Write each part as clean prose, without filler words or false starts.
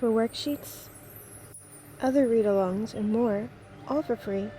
for worksheets, other read-alongs, and more, all for free,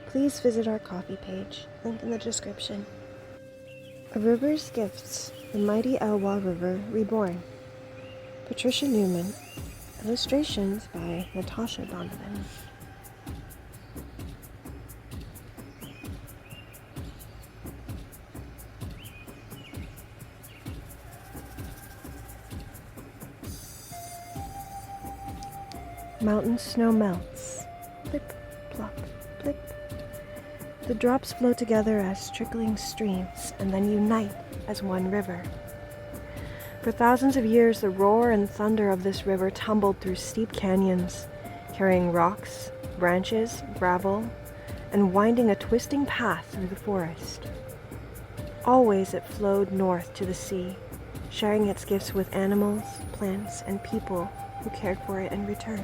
please visit our Ko-fi page, link in the description. A River's Gifts, the Mighty Elwha River Reborn. Patricia Newman. Illustrations by Natasha Donovan. Mountain snow melts. Plip, plop, plip. The drops flow together as trickling streams and then unite as one river. For thousands of years, the roar and thunder of this river tumbled through steep canyons, carrying rocks, branches, gravel, and winding a twisting path through the forest. Always it flowed north to the sea, sharing its gifts with animals, plants, and people who cared for it in return.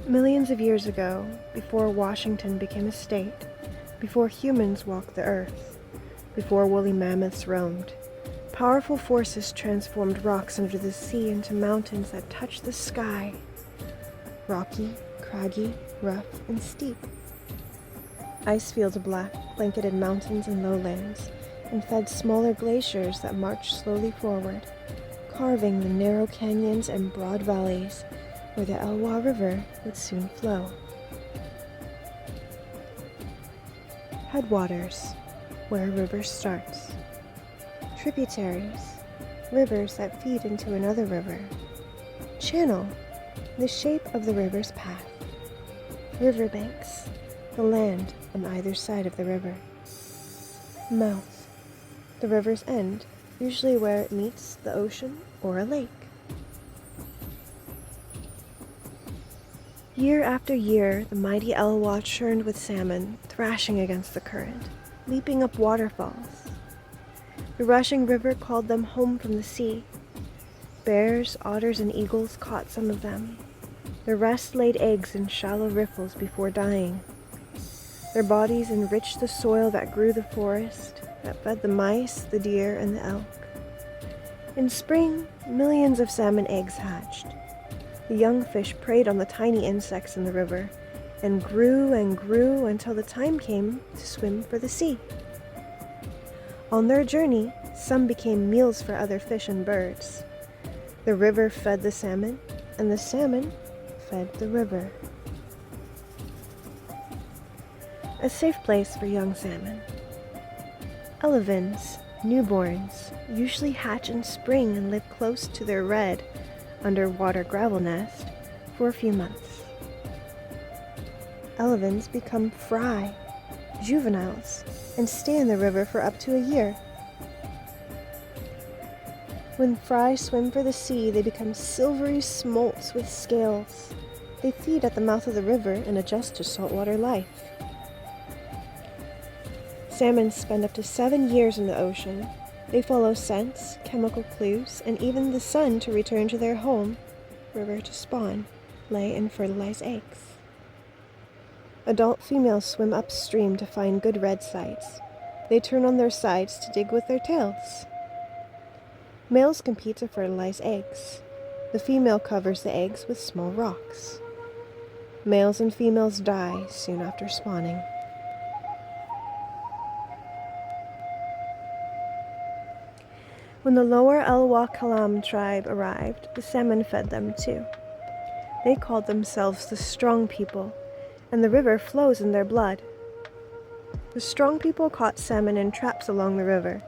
Millions of years ago, before Washington became a state, before humans walked the earth, before woolly mammoths roamed, powerful forces transformed rocks under the sea into mountains that touched the sky. Rocky, craggy, rough, and steep. Ice fields blanketed mountains and lowlands, and fed smaller glaciers that marched slowly forward, carving the narrow canyons and broad valleys where the Elwha River would soon flow. Headwaters, where a river starts. Tributaries, rivers that feed into another river. Channel, the shape of the river's path. Riverbanks, the land on either side of the river. Mouth, the river's end, usually where it meets the ocean or a lake. Year after year, the mighty Elwha churned with salmon, thrashing against the current, leaping up waterfalls. The rushing river called them home from the sea. Bears, otters, and eagles caught some of them. The rest laid eggs in shallow riffles before dying. Their bodies enriched the soil that grew the forest, that fed the mice, the deer, and the elk. In spring, millions of salmon eggs hatched. The young fish preyed on the tiny insects in the river, and grew until the time came to swim for the sea. On their journey, some became meals for other fish and birds. The river fed the salmon, and the salmon fed the river. A safe place for young salmon. Elevins, newborns, usually hatch in spring and live close to their red, underwater gravel nest for a few months. Elevins become fry, juveniles, and stay in the river for up to a year. When fry swim for the sea, they become silvery smolts with scales. They feed at the mouth of the river and adjust to saltwater life. Salmon spend up to 7 years in the ocean. They follow scents, chemical clues, and even the sun to return to their home, river to spawn, lay, and fertilize eggs. Adult females swim upstream to find good red sites. They turn on their sides to dig with their tails. Males compete to fertilize eggs. The female covers the eggs with small rocks. Males and females die soon after spawning. When the lower Elwha Kalam tribe arrived, the salmon fed them too. They called themselves the Strong People, and the river flows in their blood. The Strong People caught salmon in traps along the river,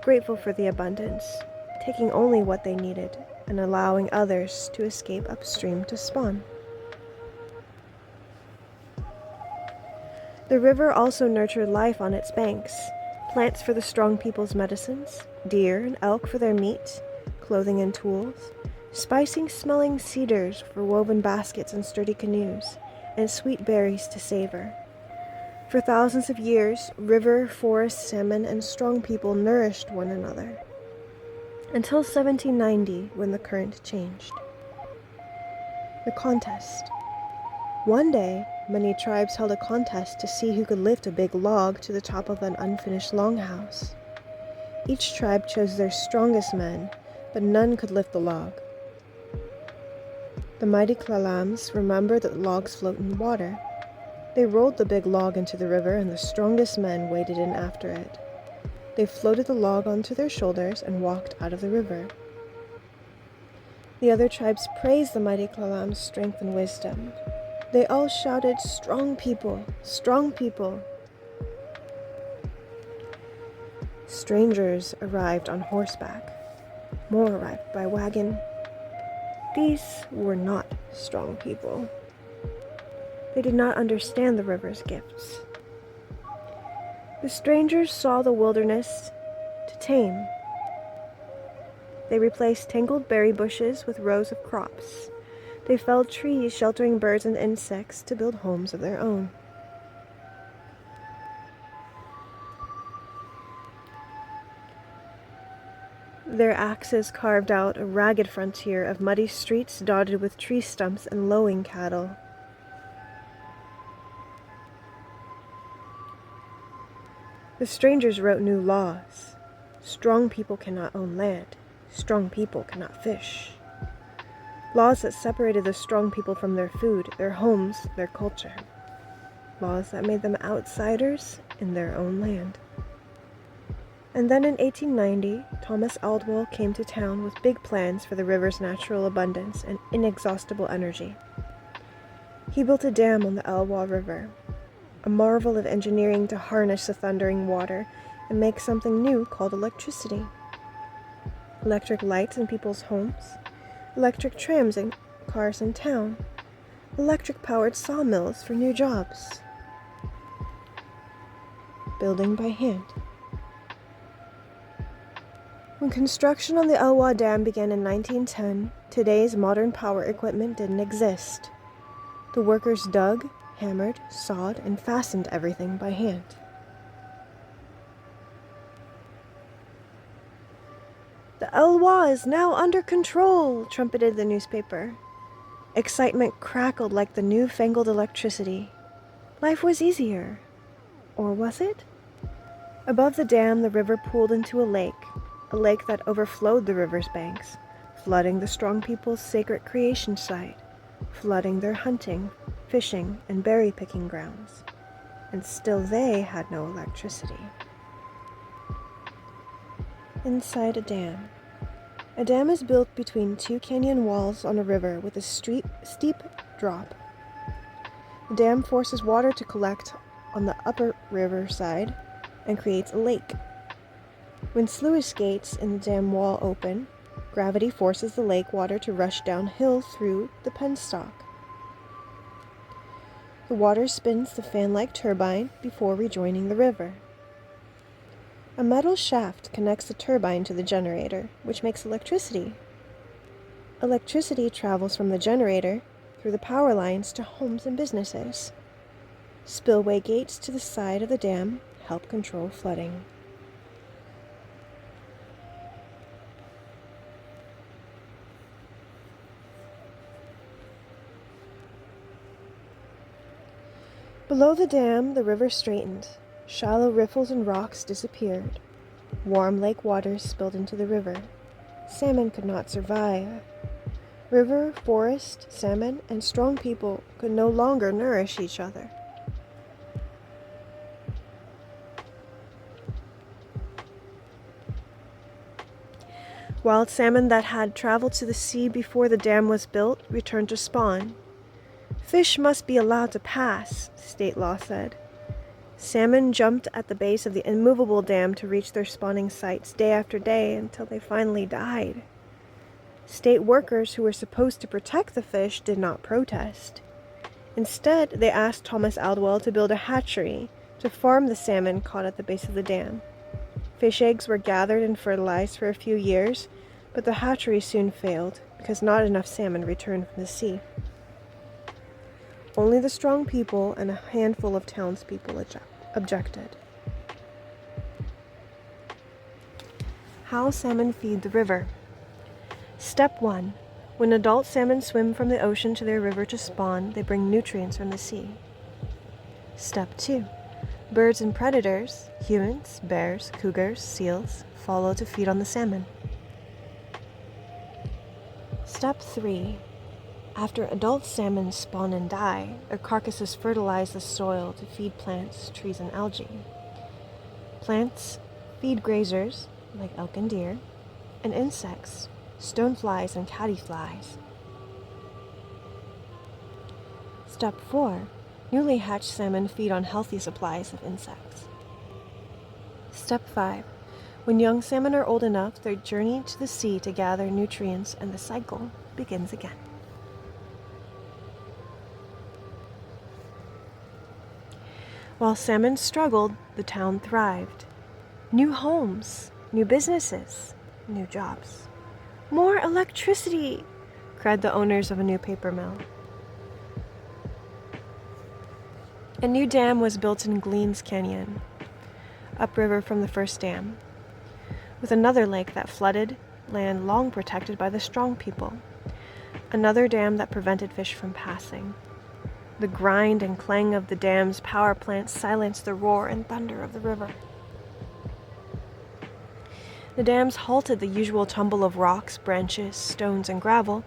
grateful for the abundance, taking only what they needed and allowing others to escape upstream to spawn. The river also nurtured life on its banks. Plants for the Strong People's medicines, deer and elk for their meat, clothing and tools, spicy-smelling cedars for woven baskets and sturdy canoes, and sweet berries to savor. For thousands of years, river, forest, salmon, and Strong People nourished one another. Until 1790, when the current changed. The contest. One day, many tribes held a contest to see who could lift a big log to the top of an unfinished longhouse. Each tribe chose their strongest men, but none could lift the log. The mighty Klalams remembered that logs float in water. They rolled the big log into the river, and the strongest men waded in after it. They floated the log onto their shoulders and walked out of the river. The other tribes praised the mighty Klalams' strength and wisdom. They all shouted, "Strong people! Strong people!" Strangers arrived on horseback. More arrived by wagon. These were not strong people. They did not understand the river's gifts. The strangers saw the wilderness to tame. They replaced tangled berry bushes with rows of crops. They felled trees sheltering birds and insects to build homes of their own. Their axes carved out a ragged frontier of muddy streets dotted with tree stumps and lowing cattle. The strangers wrote new laws. Strong people cannot own land. Strong people cannot fish. Laws that separated the strong people from their food, their homes, their culture. Laws that made them outsiders in their own land. And then in 1890, Thomas Elwha came to town with big plans for the river's natural abundance and inexhaustible energy. He built a dam on the Elwha River, a marvel of engineering to harness the thundering water and make something new called electricity. Electric lights in people's homes, electric trams and cars in town, electric-powered sawmills for new jobs. Building by hand. When construction on the Elwha Dam began in 1910, today's modern power equipment didn't exist. The workers dug, hammered, sawed, and fastened everything by hand. "The Elwha is now under control," trumpeted the newspaper. Excitement crackled like the newfangled electricity. Life was easier. Or was it? Above the dam, the river pooled into a lake that overflowed the river's banks, flooding the strong people's sacred creation site, flooding their hunting, fishing, and berry-picking grounds. And still they had no electricity. Inside a dam. A dam is built between two canyon walls on a river with a steep drop. The dam forces water to collect on the upper river side and creates a lake. When sluice gates in the dam wall open, gravity forces the lake water to rush downhill through the penstock. The water spins the fan-like turbine before rejoining the river. A metal shaft connects the turbine to the generator, which makes electricity. Electricity travels from the generator through the power lines to homes and businesses. Spillway gates to the side of the dam help control flooding. Below the dam, the river straightened. Shallow riffles and rocks disappeared. Warm lake waters spilled into the river. Salmon could not survive. River, forest, salmon, and strong people could no longer nourish each other. Wild salmon that had traveled to the sea before the dam was built returned to spawn. Fish must be allowed to pass, state law said. Salmon jumped at the base of the immovable dam to reach their spawning sites day after day until they finally died. State workers who were supposed to protect the fish did not protest. Instead, they asked Thomas Elwha to build a hatchery to farm the salmon caught at the base of the dam. Fish eggs were gathered and fertilized for a few years, but the hatchery soon failed because not enough salmon returned from the sea. Only the strong people and a handful of townspeople objected. How salmon feed the river. Step 1. When adult salmon swim from the ocean to their river to spawn, they bring nutrients from the sea. Step 2. Birds and predators, humans, bears, cougars, seals, follow to feed on the salmon. Step 3. After adult salmon spawn and die, their carcasses fertilize the soil to feed plants, trees, and algae. Plants feed grazers, like elk and deer, and insects, stoneflies and caddisflies. Step 4. Newly hatched salmon feed on healthy supplies of insects. Step 5. When young salmon are old enough, they journey to the sea to gather nutrients, and the cycle begins again. While salmon struggled, the town thrived. New homes, new businesses, new jobs. More electricity, cried the owners of a new paper mill. A new dam was built in Gleen's Canyon, upriver from the first dam, with another lake that flooded land long protected by the strong people. Another dam that prevented fish from passing. The grind and clang of the dam's power plants silenced the roar and thunder of the river. The dams halted the usual tumble of rocks, branches, stones, and gravel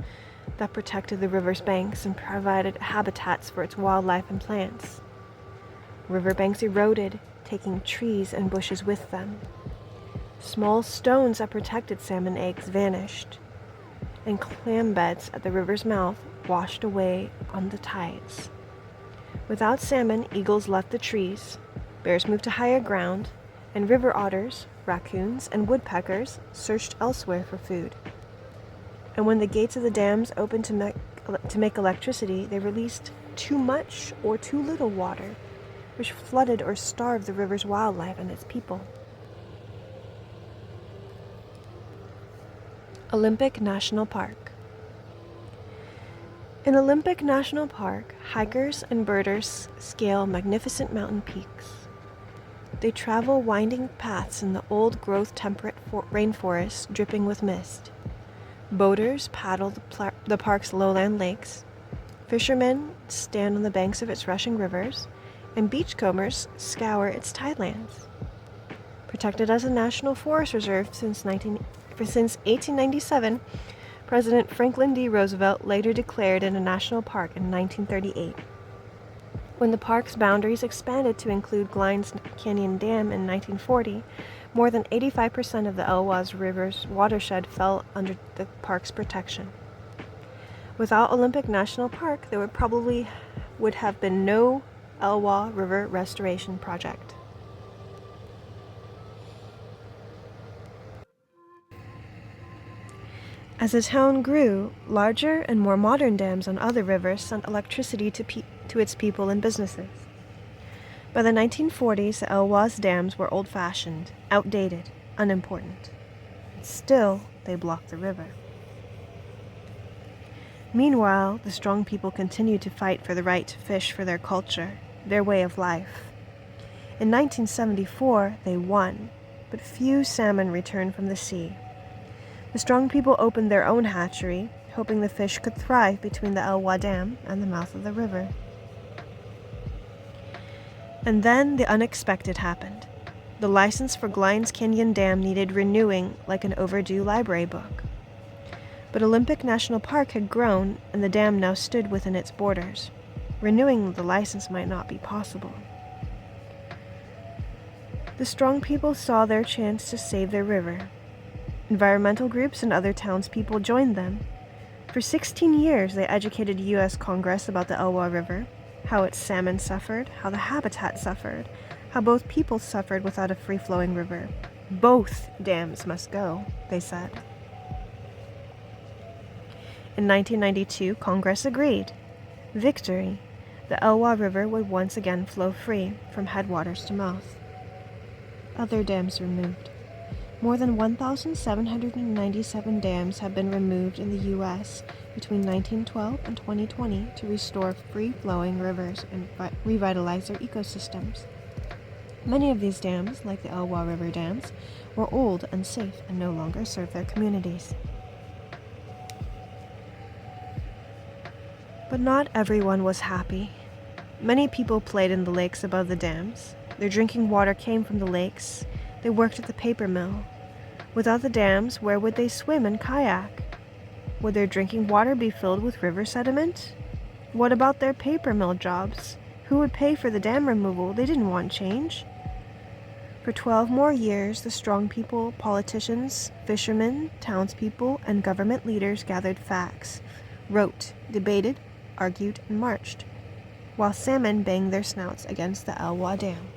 that protected the river's banks and provided habitats for its wildlife and plants. Riverbanks eroded, taking trees and bushes with them. Small stones that protected salmon eggs vanished, and clam beds at the river's mouth washed away on the tides. Without salmon, eagles left the trees, bears moved to higher ground, and river otters, raccoons, and woodpeckers searched elsewhere for food. And when the gates of the dams opened to make electricity, they released too much or too little water, which flooded or starved the river's wildlife and its people. Olympic National Park. In Olympic National Park, hikers and birders scale magnificent mountain peaks. They travel winding paths in the old-growth temperate rainforest dripping with mist. Boaters paddle the park's lowland lakes. Fishermen stand on the banks of its rushing rivers, and beachcombers scour its tidelands. Protected as a national forest reserve since 1897, President Franklin D. Roosevelt later declared it a national park in 1938. When the park's boundaries expanded to include Glines Canyon Dam in 1940, more than 85% of the Elwha River's watershed fell under the park's protection. Without Olympic National Park, there would have been no Elwha River Restoration Project. As the town grew, larger and more modern dams on other rivers sent electricity to its people and businesses. By the 1940s, the Elwha's dams were old-fashioned, outdated, unimportant. Still, they blocked the river. Meanwhile, the strong people continued to fight for the right to fish for their culture, their way of life. In 1974, they won, but few salmon returned from the sea. The strong people opened their own hatchery, hoping the fish could thrive between the Elwha Dam and the mouth of the river. And then the unexpected happened. The license for Glines Canyon Dam needed renewing like an overdue library book. But Olympic National Park had grown, and the dam now stood within its borders. Renewing the license might not be possible. The strong people saw their chance to save their river. Environmental groups and other townspeople joined them. For 16 years, they educated U.S. Congress about the Elwha River, how its salmon suffered, how the habitat suffered, how both peoples suffered without a free-flowing river. Both dams must go, they said. In 1992, Congress agreed. Victory. The Elwha River would once again flow free, from headwaters to mouth. Other dams removed. More than 1,797 dams have been removed in the U.S. between 1912 and 2020 to restore free-flowing rivers and revitalize their ecosystems. Many of these dams, like the Elwha River dams, were old, unsafe, and no longer serve their communities. But not everyone was happy. Many people played in the lakes above the dams. Their drinking water came from the lakes. They worked at the paper mill. Without the dams, where would they swim and kayak? Would their drinking water be filled with river sediment? What about their paper mill jobs? Who would pay for the dam removal? They didn't want change. For 12 more years, the strong people, politicians, fishermen, townspeople, and government leaders gathered facts, wrote, debated, argued, and marched, while salmon banged their snouts against the Elwha Dam.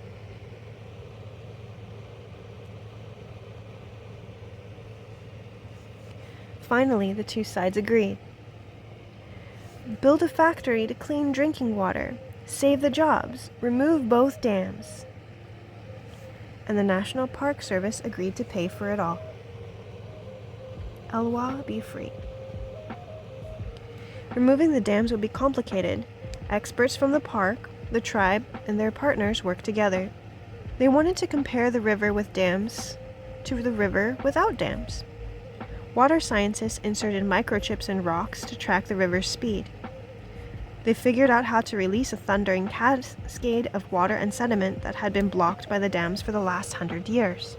Finally, the two sides agreed. Build a factory to clean drinking water, save the jobs, remove both dams. And the National Park Service agreed to pay for it all. Elwha be free. Removing the dams would be complicated. Experts from the park, the tribe, and their partners worked together. They wanted to compare the river with dams to the river without dams. Water scientists inserted microchips in rocks to track the river's speed. They figured out how to release a thundering cascade of water and sediment that had been blocked by the dams for the last 100 years.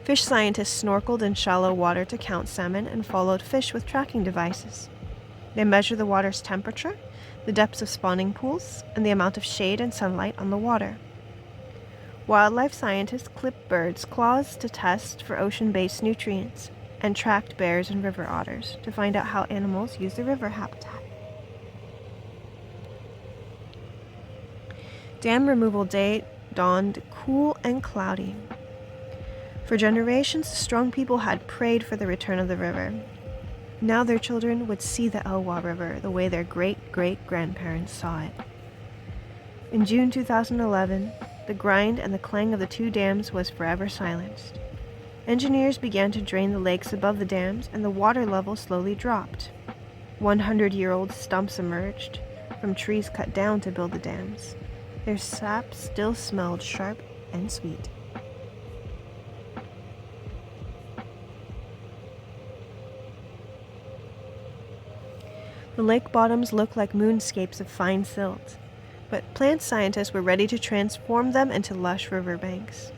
Fish scientists snorkeled in shallow water to count salmon and followed fish with tracking devices. They measured the water's temperature, the depths of spawning pools, and the amount of shade and sunlight on the water. Wildlife scientists clipped birds' claws to test for ocean-based nutrients, and tracked bears and river otters to find out how animals use the river habitat. Dam removal day dawned cool and cloudy. For generations, the strong people had prayed for the return of the river. Now their children would see the Elwha River the way their great-great-grandparents saw it. In June 2011, the grind and the clang of the two dams was forever silenced. Engineers began to drain the lakes above the dams, and the water level slowly dropped. 100-year-old stumps emerged from trees cut down to build the dams. Their sap still smelled sharp and sweet. The lake bottoms looked like moonscapes of fine silt, but plant scientists were ready to transform them into lush riverbanks.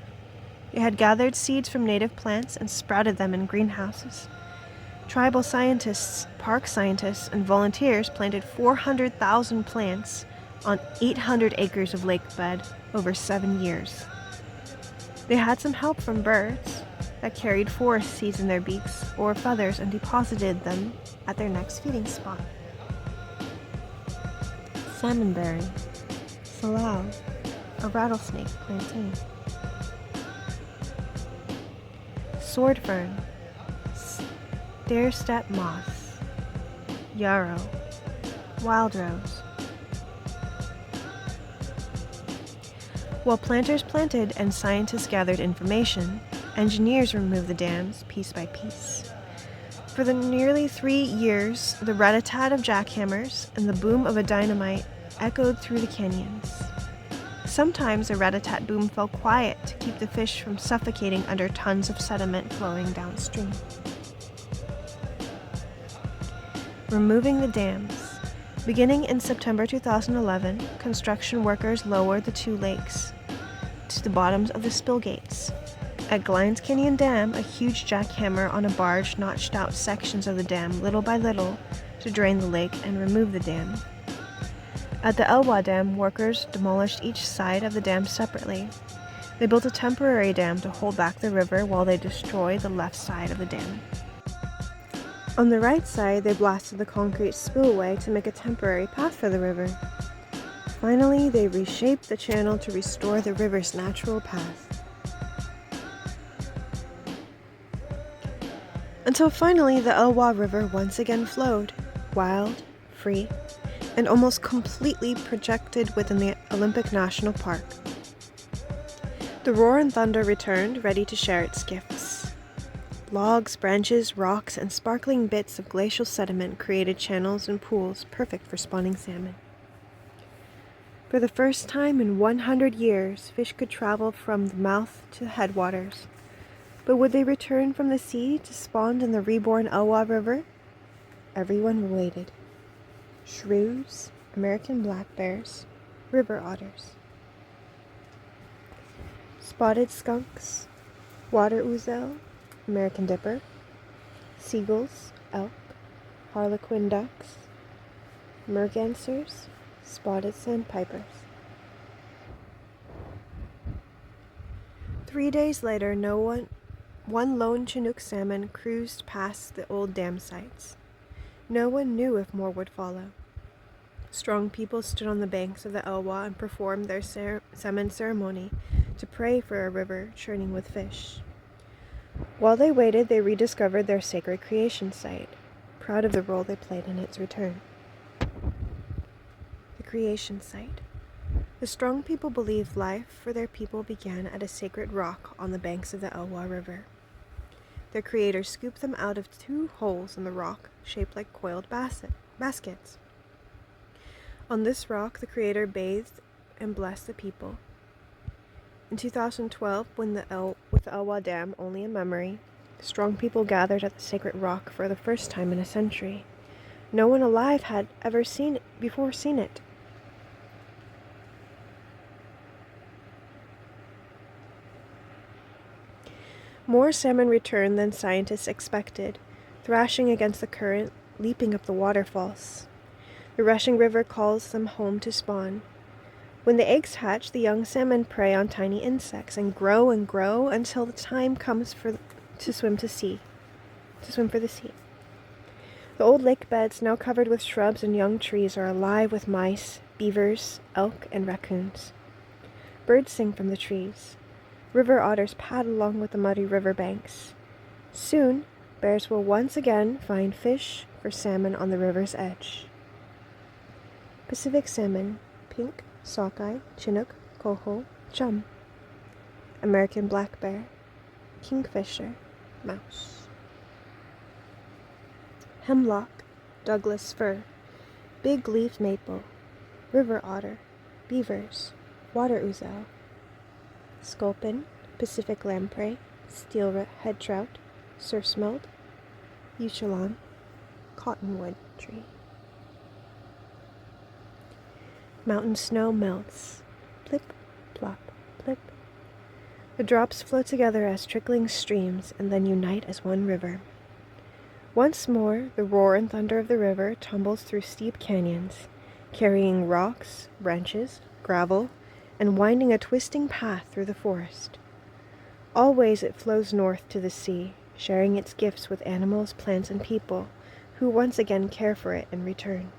They had gathered seeds from native plants and sprouted them in greenhouses. Tribal scientists, park scientists, and volunteers planted 400,000 plants on 800 acres of lake bed over 7 years. They had some help from birds that carried forest seeds in their beaks or feathers and deposited them at their next feeding spot. Salmonberry, salal, a rattlesnake plantain. Sword fern, stair-step moss, yarrow, wild rose. While planters planted and scientists gathered information, engineers removed the dams piece by piece. For the nearly 3 years, the rat-a-tat of jackhammers and the boom of a dynamite echoed through the canyons. Sometimes a rat-a-tat boom fell quiet to keep the fish from suffocating under tons of sediment flowing downstream. Removing the dams. Beginning in September 2011, construction workers lowered the two lakes to the bottoms of the spill gates. At Glines Canyon Dam, a huge jackhammer on a barge notched out sections of the dam little by little to drain the lake and remove the dam. At the Elwha Dam, workers demolished each side of the dam separately. They built a temporary dam to hold back the river while they destroyed the left side of the dam. On the right side, they blasted the concrete spillway to make a temporary path for the river. Finally, they reshaped the channel to restore the river's natural path. Until finally, the Elwha River once again flowed, wild, free, and almost completely projected within the Olympic National Park. The roar and thunder returned, ready to share its gifts. Logs, branches, rocks, and sparkling bits of glacial sediment created channels and pools perfect for spawning salmon. For the first time in 100 years, fish could travel from the mouth to the headwaters. But would they return from the sea to spawn in the Reborn Elwha River? Everyone waited. Shrews, American black bears, river otters. Spotted skunks, water ouzel, American dipper, seagulls, elk, harlequin ducks, mergansers, spotted sandpipers. 3 days later, one lone Chinook salmon cruised past the old dam sites. No one knew if more would follow. Strong people stood on the banks of the Elwha and performed their salmon ceremony to pray for a river churning with fish. While they waited, they rediscovered their sacred creation site, proud of the role they played in its return. The creation site. The strong people believed life for their people began at a sacred rock on the banks of the Elwha River. Their creator scooped them out of 2 holes in the rock, shaped like coiled baskets. On this rock, the creator bathed and blessed the people. In 2012, with the Elwha Dam only a memory, strong people gathered at the sacred rock for the first time in a century. No one alive had ever seen it. More salmon returned than scientists expected, thrashing against the current, leaping up the waterfalls. The rushing river calls them home to spawn. When the eggs hatch, the young salmon prey on tiny insects and grow until the time comes to swim for the sea. The old lake beds, now covered with shrubs and young trees, are alive with mice, beavers, elk, and raccoons. Birds sing from the trees. River otters pad along with the muddy river banks. Soon, bears will once again find fish for salmon on the river's edge. Pacific salmon, pink, sockeye, chinook, coho, chum. American black bear, kingfisher, mouse. Hemlock, Douglas fir, big leaf maple, river otter, beavers, water ouzel. Sculpin, Pacific lamprey, steelhead trout, surf smelt, Euchelon, cottonwood tree. Mountain snow melts. Plip, plop, plip. The drops flow together as trickling streams and then unite as one river. Once more, the roar and thunder of the river tumbles through steep canyons, carrying rocks, branches, gravel, and winding a twisting path through the forest. Always it flows north to the sea, sharing its gifts with animals, plants, and people, who once again care for it in return.